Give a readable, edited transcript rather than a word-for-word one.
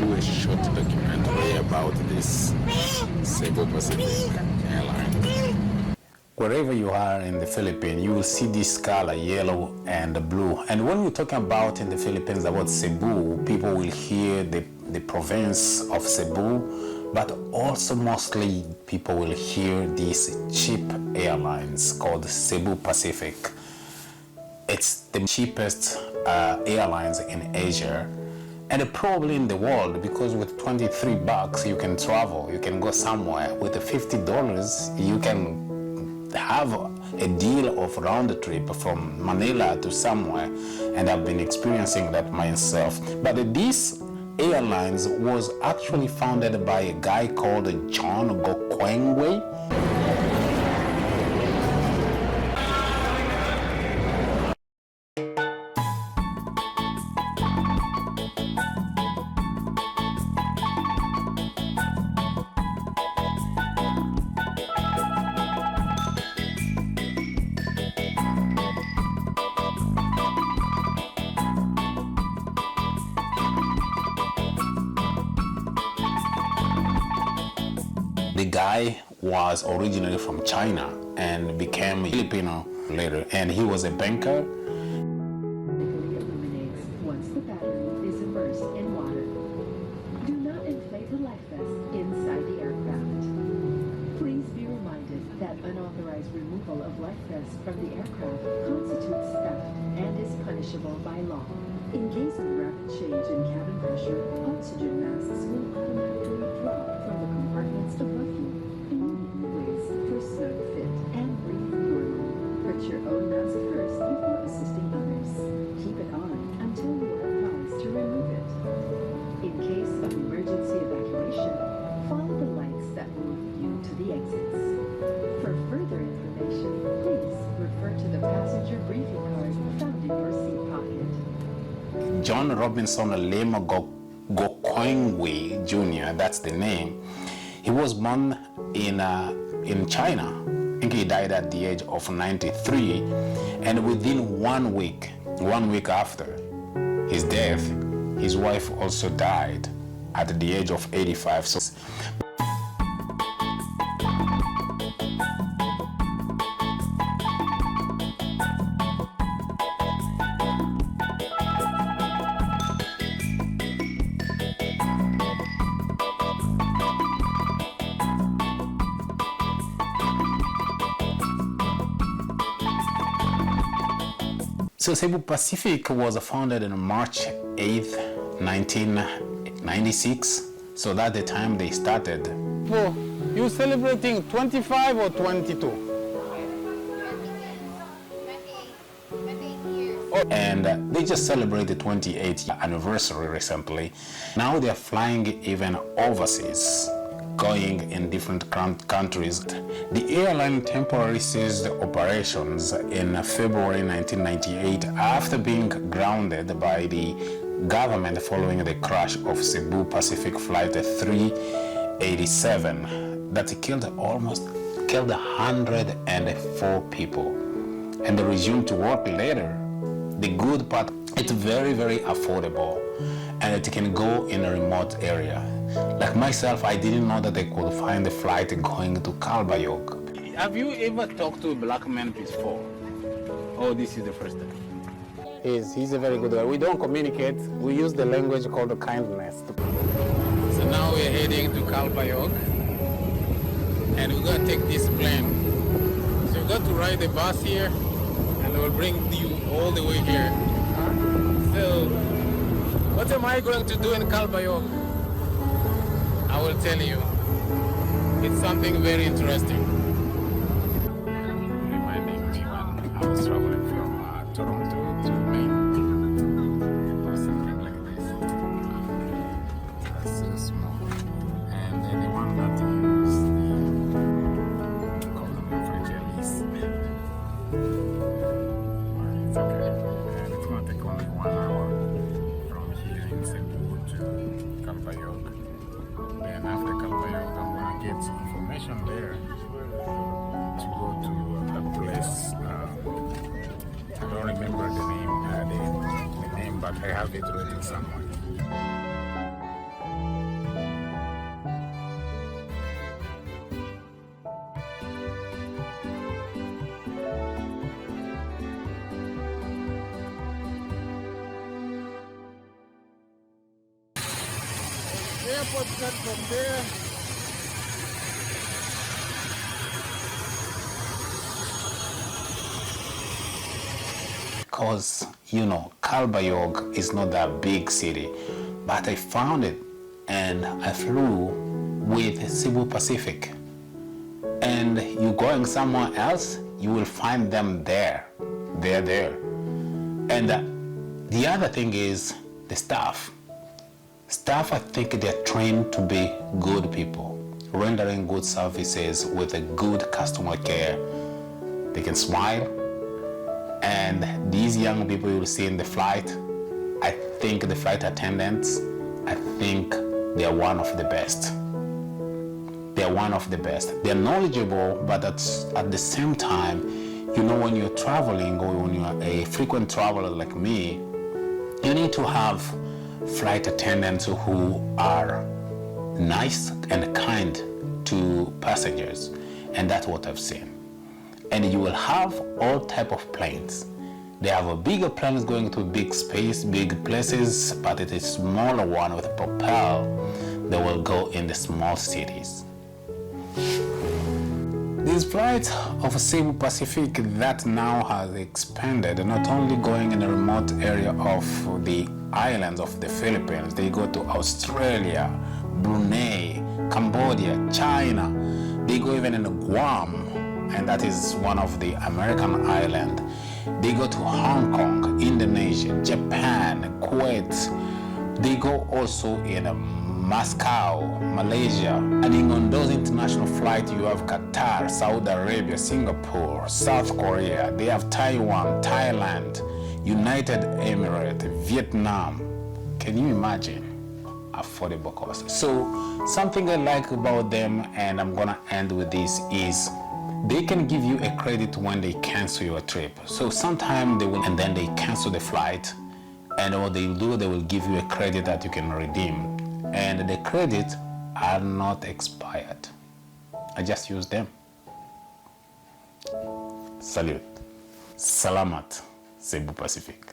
do a short documentary about this Cebu Pacific airline. Wherever you are in the Philippines, you will see this color, yellow and blue. And when we're talking about in the Philippines about Cebu, people will hear the province of Cebu, but also mostly people will hear these cheap airlines called Cebu Pacific. It's the cheapest airlines in Asia and probably in the world, because with 23 bucks you can travel, you can go somewhere. With the $50 you can have a deal of round trip from Manila to somewhere, and I've been experiencing that myself. But this airlines was actually founded by a guy called John Gokwengwe. The guy was originally from China and became Filipino later, and he was a banker. Illuminates once the battery is immersed in water. Do not inflate the life vest inside the aircraft. Please be reminded that unauthorized removal of life vests from the aircraft constitutes theft and is punishable by law. In case of rapid change in cabin pressure, oxygen masks will automatically drop from the compartments above you. Immediately raise for snug fit and breathe normally. Put your own mask first before assisting others. Keep it on until you are advised to remove it. In case of emergency evacuation, follow the lights that move you to the exits. For further information, please refer to the passenger briefing card found in your seat pocket. John Robinson Lema Gokwengwe Jr., that's the name. He was born in China. I think he died at the age of 93, and within 1 week after his death, his wife also died at the age of 85. So Cebu Pacific was founded on March 8th, 1996. So that's the time they started. So you celebrating 25 or 22? And they just celebrated 28th anniversary recently. Now they're flying even overseas, going in different countries. The airline temporarily ceased operations in February 1998 after being grounded by the government following the crash of Cebu Pacific Flight 387 that killed 104 people. And they resumed to work later. The good part, it's very, very affordable, and it can go in a remote area. Like myself, I didn't know that they could find a flight going to Calbayog. Have you ever talked to a black man before? Oh, this is the first time? He's a very good guy. We don't communicate. We use the language called kindness. So now we're heading to Calbayog, and we're gonna take this plane. So we've got to ride the bus here, and we'll bring you all the way here. So, what am I going to do in Calbayog? I will tell you. It's something very interesting. Reminding me when I was traveling from Toronto to Maine. It was something like this. That's so small. And then the one that is called the French. It's okay. And it's going to take only 1 hour from here in Cebu to Calbayog. Then after Calbayog, I'm going to get some information there to go to a place. I don't remember the name, but I have it written somewhere. airport start from there. Because, you know, Calbayog is not that big city, but I found it and I flew with Cebu Pacific. And you going somewhere else, you will find them there. They're there. And the other thing is the staff. Staff, I think they're trained to be good people, rendering good services with a good customer care. They can smile. And these young people you'll see in the flight, I think the flight attendants, I think they're one of the best. They're one of the best. They're knowledgeable, but at the same time, you know, when you're traveling or when you're a frequent traveler like me, you need to have flight attendants who are nice and kind to passengers. And that's what I've seen. And you will have all type of planes. They have a bigger planes going to big space, big places, but it is smaller one with a propel that will go in the small cities. These flights of Cebu Pacific that now has expanded, not only going in a remote area of the islands of the Philippines, they go to Australia, Brunei, Cambodia, China, they go even in Guam, and that is one of the American islands. They go to Hong Kong, Indonesia, Japan, Kuwait. They go also in Moscow, Malaysia. And on those international flights, you have Qatar, Saudi Arabia, Singapore, South Korea. They have Taiwan, Thailand, United Emirates, Vietnam. Can you imagine? Affordable cost. So something I like about them, and I'm gonna end with this, is they can give you a credit when they cancel your trip. So sometimes they will, and then they cancel the flight, and what they do, they will give you a credit that you can redeem. And the credits are not expired. I just use them. Salute. Salamat, Cebu Pacific.